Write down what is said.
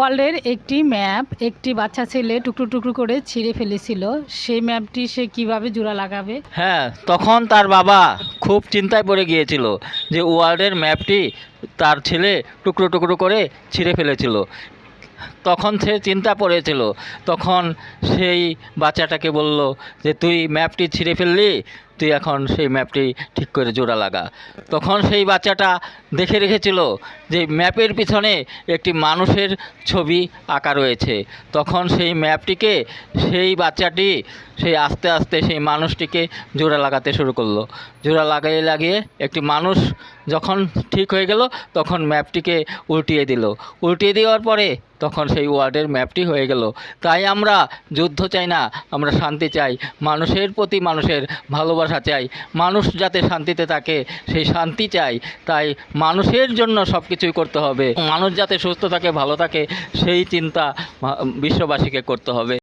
ওয়ার্ল্ডের একটি ম্যাপ একটি বাচ্চা ছেলে টুকরো টুকরো করে ছিঁড়ে ফেলেছিল। সেই ম্যাপটি সে কিভাবে জোড়া লাগাবে? হ্যাঁ, তখন তার বাবা খুব চিন্তায় পড়ে গিয়েছিল যে ওয়ার্ল্ডের ম্যাপটি তার ছেলে টুকরো টুকরো করে ছিঁড়ে ফেলেছিল। তখন সে চিন্তা পড়েছিল। তখন সেই বাচ্চাটাকে বলল যে তুই ম্যাপটি ছিঁড়ে ফেললি, তুই এখন সেই ম্যাপটি ঠিক করে জোড়া লাগা। তখন সেই বাচ্চাটা দেখে রেখেছিল যে ম্যাপের পিছনে একটি মানুষের ছবি আঁকা রয়েছে। তখন সেই ম্যাপটিকে সেই বাচ্চাটি সেই আস্তে আস্তে সেই মানুষটিকে জোড়া লাগাতে শুরু করলো। জোড়া লাগিয়ে লাগিয়ে একটি মানুষ যখন ঠিক হয়ে গেল তখন ম্যাপটিকে উল্টিয়ে দিল। উল্টিয়ে দেওয়ার পরে তখন সেই ওয়ার্ল্ডের ম্যাপটি হয়ে গেল। তাই আমরা যুদ্ধ চাই না, আমরা শান্তি চাই। মানুষের প্রতি মানুষের ভালোবাসা চাই, মানুষ যাতে শান্তিতে থাকে সেই শান্তি চাই। তাই মানুষের জন্য সব কিছুই করতে হবে, মানুষ যাতে সুস্থ থাকে ভালো থাকে সেই চিন্তা বিশ্ববাসীকে করতে হবে।